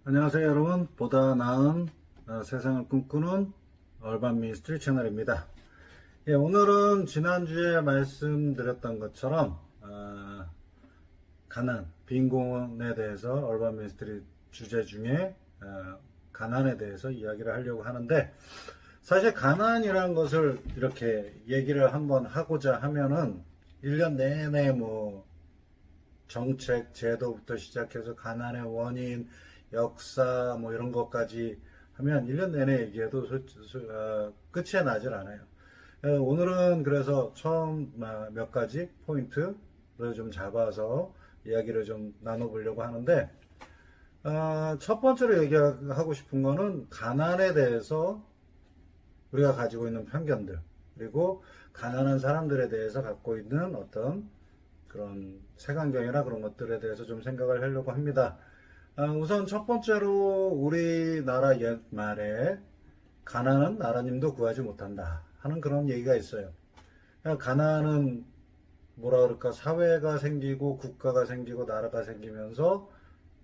안녕하세요 여러분. 보다 나은 세상을 꿈꾸는 얼반 미니스트리 채널입니다. 예, 오늘은 지난주에 말씀드렸던 것처럼 가난, 빈곤에 대해서 얼반 미니스트리 주제 중에 가난에 대해서 이야기를 하려고 하는데, 사실 가난이라는 것을 이렇게 얘기를 한번 하고자 하면은 1년 내내 뭐 정책, 제도부터 시작해서 가난의 원인, 역사 뭐 이런 것까지 하면 1년 내내 얘기해도 끝이 나질 않아요. 오늘은 그래서 처음 몇 가지 포인트를 좀 잡아서 이야기를 좀 나눠보려고 하는데, 첫 번째로 얘기하고 싶은 거는 가난에 대해서 우리가 가지고 있는 편견들, 그리고 가난한 사람들에 대해서 갖고 있는 어떤 그런 색안경이나 그런 것들에 대해서 좀 생각을 하려고 합니다. 우선 첫 번째로 우리나라 옛말에 가난은 나라님도 구하지 못한다 하는 그런 얘기가 있어요. 가난은 뭐라 그럴까, 사회가 생기고 국가가 생기고 나라가 생기면서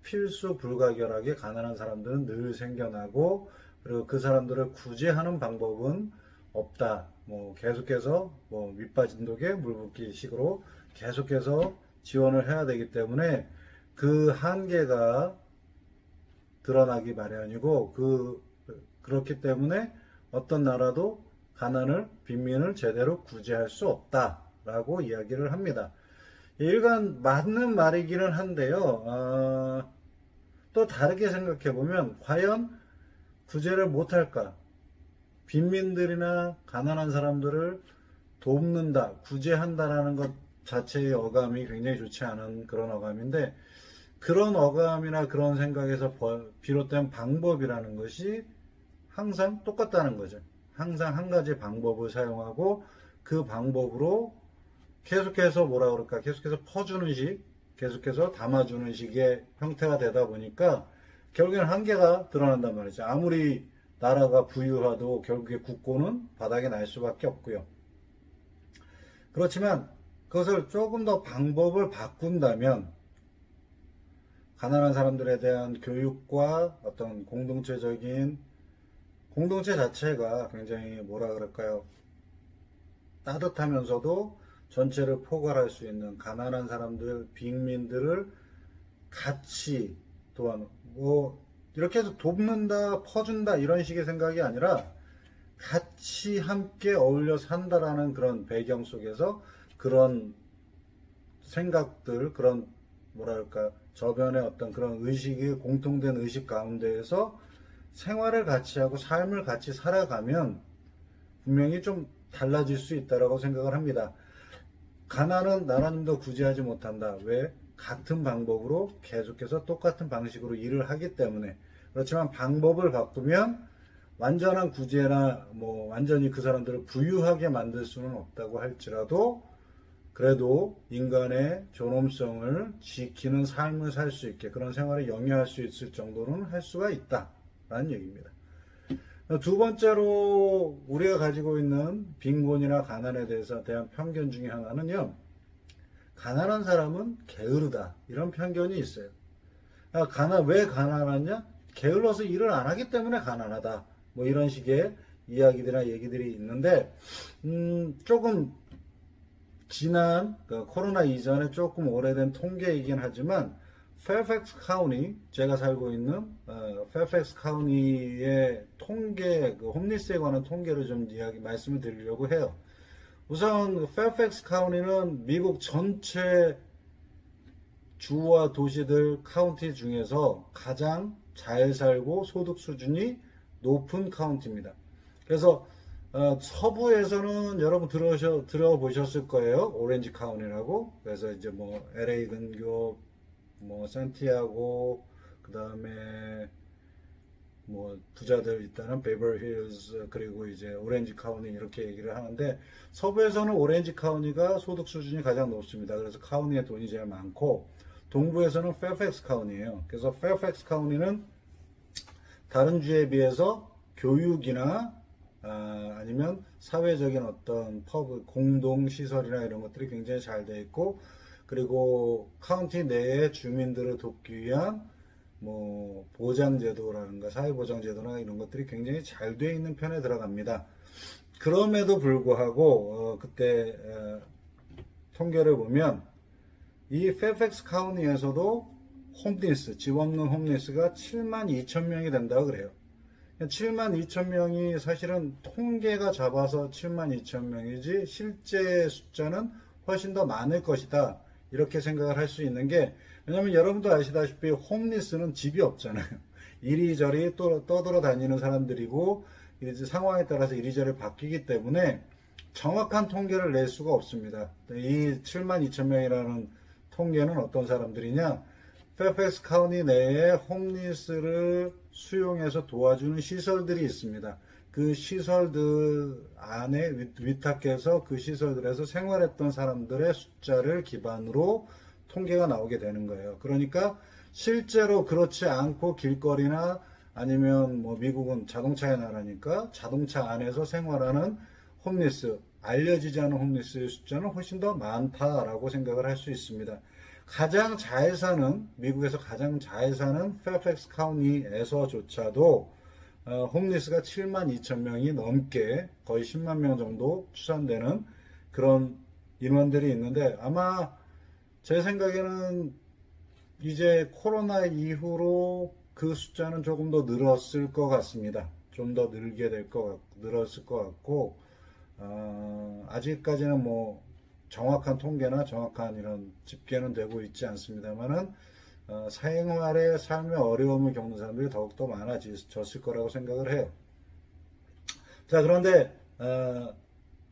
필수 불가결하게 가난한 사람들은 늘 생겨나고, 그리고 그 사람들을 구제하는 방법은 없다. 뭐 계속해서 뭐 밑빠진 독에 물 붓기 식으로 계속해서 지원을 해야 되기 때문에 그 한계가 드러나기 마련이고, 그렇기 때문에 어떤 나라도 가난을, 빈민을 제대로 구제할 수 없다라고 이야기를 합니다. 일간 맞는 말이기는 한데요. 또 다르게 생각해 보면 과연 구제를 못할까? 빈민들이나 가난한 사람들을 돕는다, 구제한다라는 것 자체의 어감이 굉장히 좋지 않은 그런 어감인데, 그런 어감이나 그런 생각에서 비롯된 방법이라는 것이 항상 똑같다는 거죠. 항상 한 가지 방법을 사용하고 그 방법으로 계속해서 뭐라 그럴까, 계속해서 퍼주는 식, 계속해서 담아주는 식의 형태가 되다 보니까 결국에는 한계가 드러난단 말이죠. 아무리 나라가 부유하도 결국에 국고는 바닥에 날 수밖에 없고요. 그렇지만 그것을 조금 더 방법을 바꾼다면 가난한 사람들에 대한 교육과 어떤 공동체 자체가 굉장히 뭐라 그럴까요, 따뜻하면서도 전체를 포괄할 수 있는, 가난한 사람들, 빈민들을 같이, 또한 뭐 이렇게 해서 돕는다, 퍼준다 이런 식의 생각이 아니라 같이 함께 어울려 산다라는 그런 배경 속에서 그런 생각들, 그런 뭐랄까, 저변의 어떤 그런 의식이 공통된 의식 가운데에서 생활을 같이 하고 삶을 같이 살아가면 분명히 좀 달라질 수 있다라고 생각을 합니다. 가난은 나라님도 구제하지 못한다. 왜? 같은 방법으로 계속해서 똑같은 방식으로 일을 하기 때문에. 그렇지만 방법을 바꾸면 완전한 구제나 뭐 완전히 그 사람들을 부유하게 만들 수는 없다고 할지라도, 그래도 인간의 존엄성을 지키는 삶을 살 수 있게, 그런 생활을 영위할 수 있을 정도는 할 수가 있다라는 얘기입니다. 두 번째로 우리가 가지고 있는 빈곤이나 가난에 대한 편견 중에 하나는요, 가난한 사람은 게으르다, 이런 편견이 있어요. 왜 가난하냐? 게을러서 일을 안 하기 때문에 가난하다, 뭐 이런 식의 이야기들이나 얘기들이 있는데, 조금 지난 코로나 이전에 조금 오래된 통계이긴 하지만 페어팩스 카운티, 제가 살고 있는 페어팩스 카운티의 통계, 홈리스에 관한 통계를 좀 말씀을 드리려고 해요. 우선 페어팩스 카운티는 미국 전체 주와 도시들, 카운티 중에서 가장 잘 살고 소득 수준이 높은 카운티입니다. 그래서 서부에서는 여러분 들어보셨을 거예요. 오렌지 카운티라고. 그래서 이제 뭐 LA 근교, 뭐 산티아고, 그 다음에 뭐 부자들 있다는 베버리 힐즈, 그리고 이제 오렌지 카운티 이렇게 얘기를 하는데, 서부에서는 오렌지 카운티가 소득 수준이 가장 높습니다. 그래서 카운티에 돈이 제일 많고, 동부에서는 페어팩스 카운티예요. 그래서 페어팩스 카운티는 다른 주에 비해서 교육이나 아니면 사회적인 어떤 공동시설이나 이런 것들이 굉장히 잘 되어 있고, 그리고 카운티 내의 주민들을 돕기 위한 뭐 보장제도라든가 사회보장제도나 이런 것들이 굉장히 잘 돼 있는 편에 들어갑니다. 그럼에도 불구하고 그때 통계를 보면 이 페어팩스 카운티에서도 홈리스, 집 없는 홈리스가 7만 2천 명이 된다고 그래요. 7만 2천 명이 사실은 통계가 잡아서 7만 2천 명이지 실제 숫자는 훨씬 더 많을 것이다. 이렇게 생각을 할 수 있는 게, 왜냐면 여러분도 아시다시피 홈리스는 집이 없잖아요. 이리저리 또 떠돌아 다니는 사람들이고 이제 상황에 따라서 이리저리 바뀌기 때문에 정확한 통계를 낼 수가 없습니다. 이 7만 2천 명이라는 통계는 어떤 사람들이냐? 페어팩스 카운티 내에 홈리스를 수용해서 도와주는 시설들이 있습니다. 그 시설들 안에 위탁해서 그 시설들에서 생활했던 사람들의 숫자를 기반으로 통계가 나오게 되는 거예요. 그러니까 실제로 그렇지 않고 길거리나 아니면 뭐 미국은 자동차의 나라니까 자동차 안에서 생활하는 홈리스, 알려지지 않은 홈리스의 숫자는 훨씬 더 많다라고 생각을 할 수 있습니다. 가장 잘 사는, 미국에서 가장 잘 사는 페어팩스 카운티에서조차도 홈리스가 7만 2천 명이 넘게 거의 10만 명 정도 추산되는 그런 인원들이 있는데, 아마 제 생각에는 이제 코로나 이후로 그 숫자는 조금 더 늘었을 것 같습니다. 좀 더 늘었을 것 같고, 아직까지는 뭐 정확한 통계나 정확한 이런 집계는 되고 있지 않습니다만은 생활의 삶의 어려움을 겪는 사람들이 더욱더 많아졌을 거라고 생각을 해요. 자, 그런데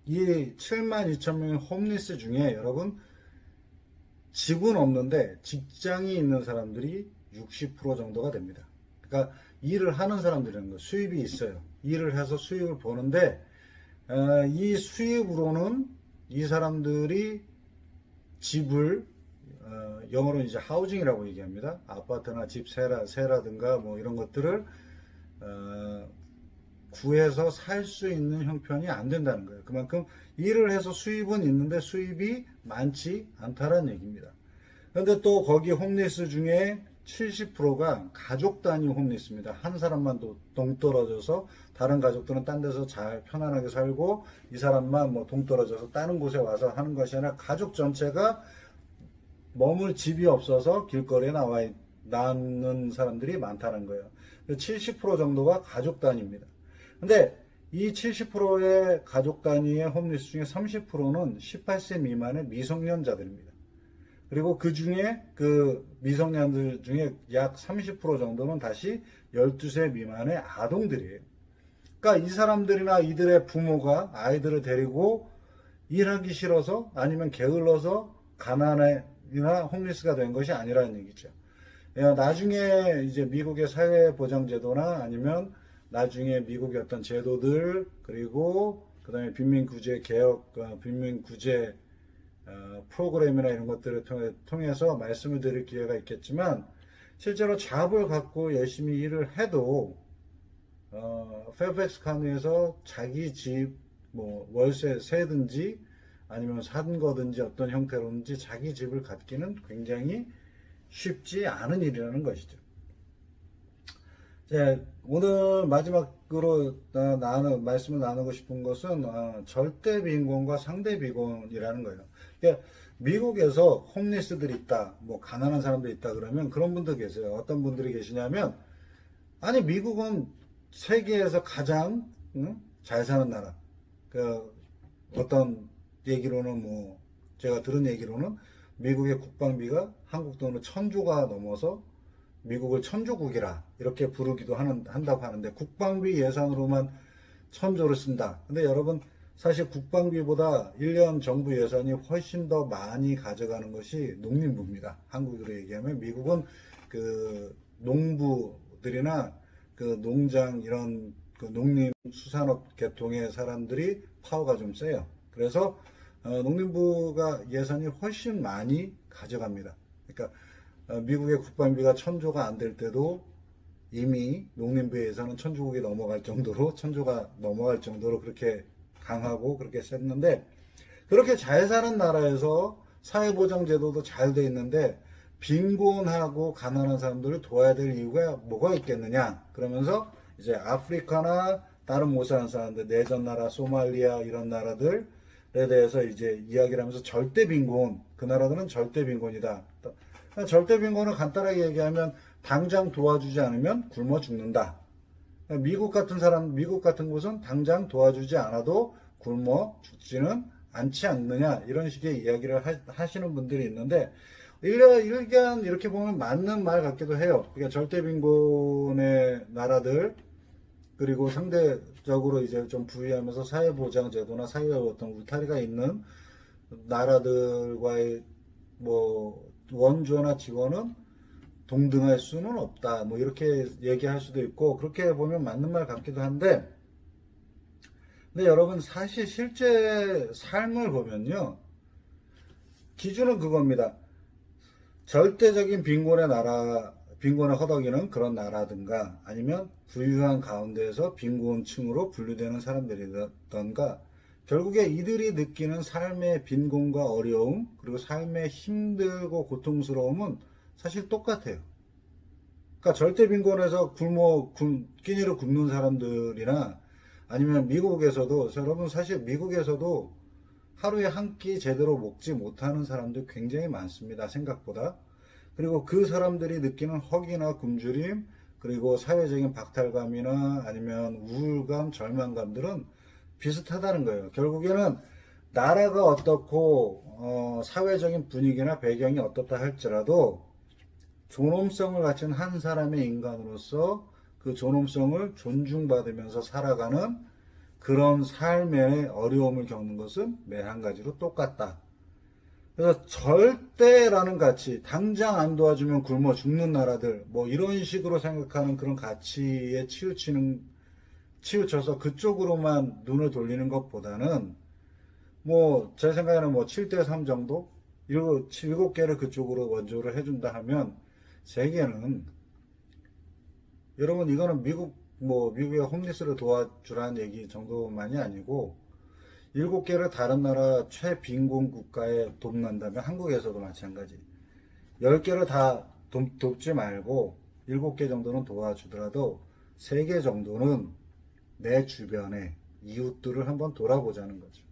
이 7만 2천 명의 홈리스 중에 여러분 집은 없는데 직장이 있는 사람들이 60% 정도가 됩니다. 그러니까 일을 하는 사람들이라는 거, 수입이 있어요. 일을 해서 수입을 보는데 이 수입으로는 이 사람들이 집을 영어로 이제 하우징이라고 얘기합니다. 아파트나 집 세라든가 뭐 이런 것들을 구해서 살 수 있는 형편이 안 된다는 거예요. 그만큼 일을 해서 수입은 있는데 수입이 많지 않다는 얘기입니다. 그런데 또 거기 홈리스 중에 70%가 가족 단위 홈리스입니다. 한 사람만 동떨어져서 다른 가족들은 딴 데서 잘 편안하게 살고 이 사람만 뭐 동떨어져서 다른 곳에 와서 하는 것이 아니라 가족 전체가 머물 집이 없어서 길거리에 나와 있는 사람들이 많다는 거예요. 70% 정도가 가족 단위입니다. 근데 이 70%의 가족 단위의 홈리스 중에 30%는 18세 미만의 미성년자들입니다. 그리고 그 중에 그 미성년들 중에 약 30% 정도는 다시 12세 미만의 아동들이에요. 그러니까 이 사람들이나 이들의 부모가 아이들을 데리고 일하기 싫어서 아니면 게을러서 가난이나 홈리스가 된 것이 아니라는 얘기죠. 나중에 이제 미국의 사회보장제도나 아니면 나중에 미국의 어떤 제도들, 그리고 그 다음에 빈민구제 개혁, 빈민구제 프로그램이나 이런 것들을 통해서 말씀을 드릴 기회가 있겠지만, 실제로 잡을 갖고 열심히 일을 해도 페어팩스 카운티에서 자기 집 뭐 월세 세든지 아니면 산 거든지 어떤 형태로든지 자기 집을 갖기는 굉장히 쉽지 않은 일이라는 것이죠. 오늘 마지막으로 말씀을 나누고 싶은 것은 절대 빈곤과 상대 빈곤이라는 거예요. 그러니까 미국에서 홈리스들이 있다, 뭐 가난한 사람들이 있다 그러면 그런 분들 계세요. 어떤 분들이 계시냐면, 아니 미국은 세계에서 가장 잘 사는 나라. 어떤 얘기로는 뭐 제가 들은 얘기로는 미국의 국방비가 한국 돈으로 1,000조가 넘어서 미국을 천조국이라 이렇게 부르기도 한다고 하는데, 국방비 예산으로만 1,000조를 쓴다. 근데 여러분 사실 국방비보다 1년 정부 예산이 훨씬 더 많이 가져가는 것이 농림부입니다. 한국으로 얘기하면 미국은 그 농부들이나 그 농장 이런 그 농림수산업 계통의 사람들이 파워가 좀 세요. 그래서 농림부가 예산이 훨씬 많이 가져갑니다. 그러니까 미국의 국방비가 1,000조가 안 될 때도 이미 농림부의 예산은 1,000조국이 넘어갈 정도로 1,000조가 넘어갈 정도로 그렇게 강하고 그렇게 셌는데, 그렇게 잘 사는 나라에서 사회보장 제도도 잘 돼 있는데 빈곤하고 가난한 사람들을 도와야 될 이유가 뭐가 있겠느냐? 그러면서 이제 아프리카나 다른 모세한 사람들, 내전 나라, 소말리아 이런 나라들에 대해서 이제 이야기를 하면서 절대 빈곤, 그 나라들은 절대 빈곤이다. 절대 빈곤을 간단하게 얘기하면 당장 도와주지 않으면 굶어 죽는다. 미국 같은 곳은 당장 도와주지 않아도 굶어 죽지는 않지 않느냐, 이런 식의 이야기를 하시는 분들이 있는데, 일견 이렇게 보면 맞는 말 같기도 해요. 그러니까 절대 빈곤의 나라들, 그리고 상대적으로 이제 좀 부유하면서 사회보장 제도나 사회의 어떤 울타리가 있는 나라들과의 뭐 원조나 지원은 동등할 수는 없다. 뭐 이렇게 얘기할 수도 있고, 그렇게 보면 맞는 말 같기도 한데, 근데 여러분 사실 실제 삶을 보면요, 기준은 그겁니다. 절대적인 빈곤에 허덕이는 그런 나라든가, 아니면 부유한 가운데에서 빈곤층으로 분류되는 사람들이던가, 결국에 이들이 느끼는 삶의 빈곤과 어려움, 그리고 삶의 힘들고 고통스러움은 사실 똑같아요. 그러니까 절대 빈곤에서 끼니로 굶는 사람들이나, 아니면 미국에서도, 여러분 사실 미국에서도 하루에 한 끼 제대로 먹지 못하는 사람들 굉장히 많습니다. 생각보다. 그리고 그 사람들이 느끼는 허기나 굶주림, 그리고 사회적인 박탈감이나 아니면 우울감, 절망감들은 비슷하다는 거예요. 결국에는 나라가 어떻고 사회적인 분위기나 배경이 어떻다 할지라도 존엄성을 가진 한 사람의 인간으로서 그 존엄성을 존중받으면서 살아가는 그런 삶의 어려움을 겪는 것은 매 한 가지로 똑같다. 그래서 절대라는 가치, 당장 안 도와주면 굶어 죽는 나라들, 뭐 이런 식으로 생각하는 그런 가치에 치우쳐서 그쪽으로만 눈을 돌리는 것보다는, 뭐 제 생각에는 뭐 7대3 정도? 7개를 그쪽으로 원조를 해준다 하면, 세계는, 여러분 이거는 미국의 홈리스를 도와주라는 얘기 정도만이 아니고, 7개를 다른 나라 최빈곤 국가에 돕는다면, 한국에서도 마찬가지. 10개를 다 돕지 말고 7개 정도는 도와주더라도 3개 정도는 내 주변의 이웃들을 한번 돌아보자는 거죠.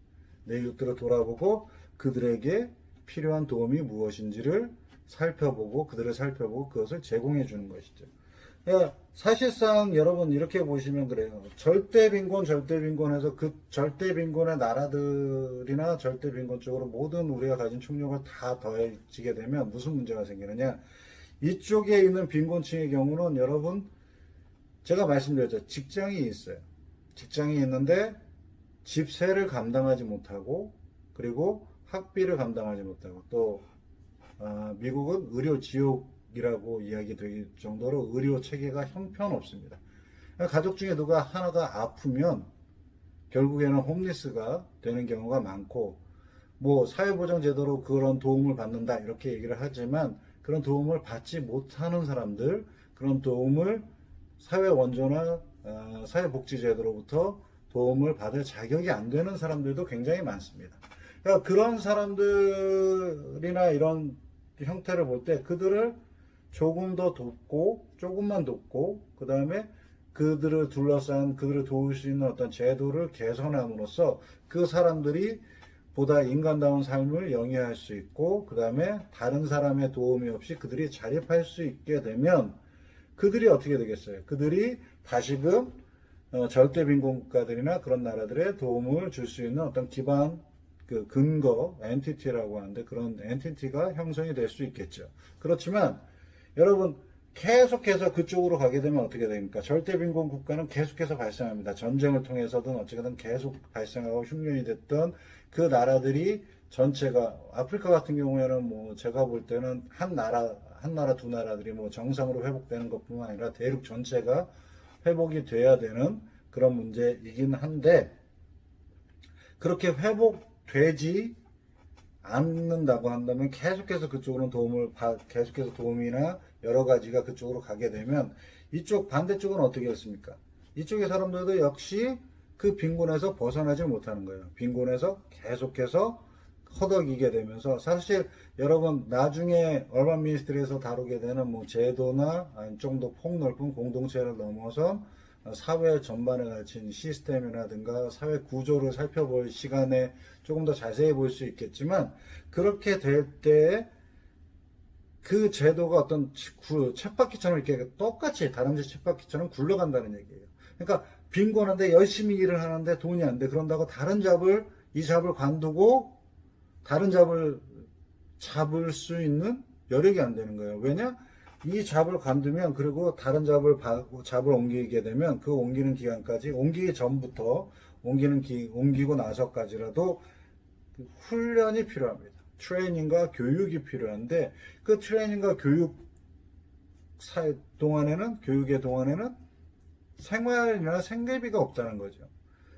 내 이웃들을 돌아보고 그들에게 필요한 도움이 무엇인지를 살펴보고, 그들을 살펴보고 그것을 제공해 주는 것이죠. 그러니까 사실상 여러분 이렇게 보시면 그래요. 절대빈곤해서 그 절대빈곤의 나라들이나 절대빈곤 쪽으로 모든 우리가 가진 총력을 다 더해지게 되면 무슨 문제가 생기느냐. 이쪽에 있는 빈곤층의 경우는 여러분, 제가 말씀드렸죠. 직장이 있어요. 직장이 있는데 집세를 감당하지 못하고, 그리고 학비를 감당하지 못하고, 또 미국은 의료 지옥이라고 이야기될 정도로 의료 체계가 형편없습니다. 가족 중에 누가 하나가 아프면 결국에는 홈리스가 되는 경우가 많고, 뭐 사회보장 제도로 그런 도움을 받는다 이렇게 얘기를 하지만, 그런 도움을 받지 못하는 사람들, 그런 도움을 사회 원조나 사회복지제도로부터 도움을 받을 자격이 안 되는 사람들도 굉장히 많습니다. 그러니까 그런 사람들이나 이런 형태를 볼 때 그들을 조금 더 돕고, 조금만 돕고, 그 다음에 그들을 둘러싼, 그들을 도울 수 있는 어떤 제도를 개선함으로써 그 사람들이 보다 인간다운 삶을 영위할 수 있고, 그 다음에 다른 사람의 도움이 없이 그들이 자립할 수 있게 되면, 그들이 어떻게 되겠어요? 그들이 다시금 절대빈곤 국가들이나 그런 나라들의 도움을 줄 수 있는 어떤 기반, 그 근거, 엔티티라고 하는데, 그런 엔티티가 형성이 될 수 있겠죠. 그렇지만 여러분, 계속해서 그쪽으로 가게 되면 어떻게 됩니까? 절대빈곤 국가는 계속해서 발생합니다. 전쟁을 통해서든 어쨌든 계속 발생하고 흉년이 됐던 그 나라들이 전체가, 아프리카 같은 경우에는 뭐 제가 볼 때는 한 나라 두 나라들이 뭐 정상으로 회복되는 것뿐만 아니라 대륙 전체가 회복이 돼야 되는 그런 문제이긴 한데, 그렇게 회복되지 않는다고 한다면 계속해서 그쪽으로 계속해서 도움이나 여러 가지가 그쪽으로 가게 되면, 이쪽 반대쪽은 어떻게 했습니까? 이쪽의 사람들도 역시 그 빈곤에서 벗어나지 못하는 거예요. 빈곤에서 계속해서 허덕이게 되면서 사실 여러분 나중에 얼반 미니스트리에서 다루게 되는 뭐 제도나 아니면 좀 더 폭넓은 공동체를 넘어선 사회 전반에 걸친 시스템이라든가 사회 구조를 살펴볼 시간에 조금 더 자세히 볼 수 있겠지만 그렇게 될 때 그 제도가 어떤 쳇바퀴처럼 이렇게 똑같이 다람쥐 쳇바퀴처럼 굴러간다는 얘기예요. 그러니까 빈곤한데 열심히 일을 하는데 돈이 안 돼. 그런다고 이 잡을 관두고 다른 잡을 잡을 수 있는 여력이 안 되는 거예요. 왜냐? 이 잡을 관두면 그리고 다른 잡을 옮기게 되면 그 옮기는 기간까지 옮기기 전부터 옮기고 나서까지라도 훈련이 필요합니다. 트레이닝과 교육이 필요한데 그 트레이닝과 교육의 동안에는 생활이나 생계비가 없다는 거죠.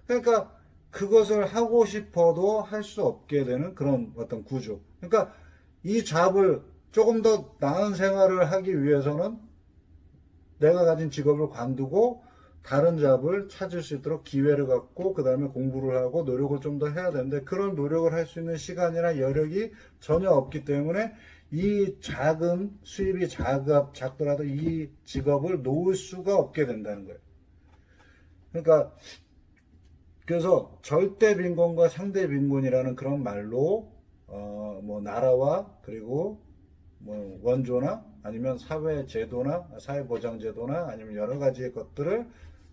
그러니까 그것을 하고 싶어도 할 수 없게 되는 그런 어떤 구조. 그러니까 이 잡을 조금 더 나은 생활을 하기 위해서는 내가 가진 직업을 관두고 다른 잡을 찾을 수 있도록 기회를 갖고 그 다음에 공부를 하고 노력을 좀 더 해야 되는데 그런 노력을 할 수 있는 시간이나 여력이 전혀 없기 때문에 이 작은 수입이 작더라도 이 직업을 놓을 수가 없게 된다는 거예요. 그러니까 그래서 절대 빈곤과 상대 빈곤이라는 그런 말로 뭐 나라와 그리고 뭐 원조나 아니면 사회 제도나 사회 보장 제도나 아니면 여러 가지의 것들을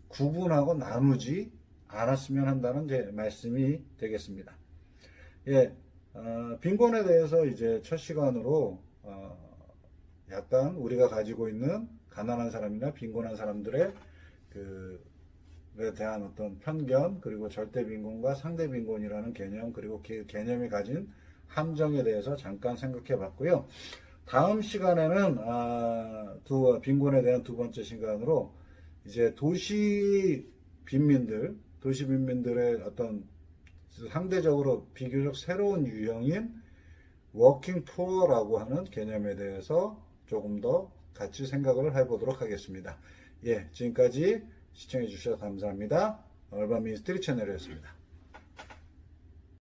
구분하고 나누지 않았으면 한다는 제 말씀이 되겠습니다. 예, 빈곤에 대해서 이제 첫 시간으로 약간 우리가 가지고 있는 가난한 사람이나 빈곤한 사람들의 에 대한 어떤 편견 그리고 절대 빈곤과 상대 빈곤이라는 개념 그리고 그 개념이 가진 함정에 대해서 잠깐 생각해 봤고요. 다음 시간에는 빈곤에 대한 두 번째 시간으로 이제 도시 빈민들의 어떤 상대적으로 비교적 새로운 유형인 워킹 푸어라고 하는 개념에 대해서 조금 더 같이 생각을 해보도록 하겠습니다. 예, 지금까지 시청해 주셔서 감사합니다. 얼반 미니스트리 채널이었습니다.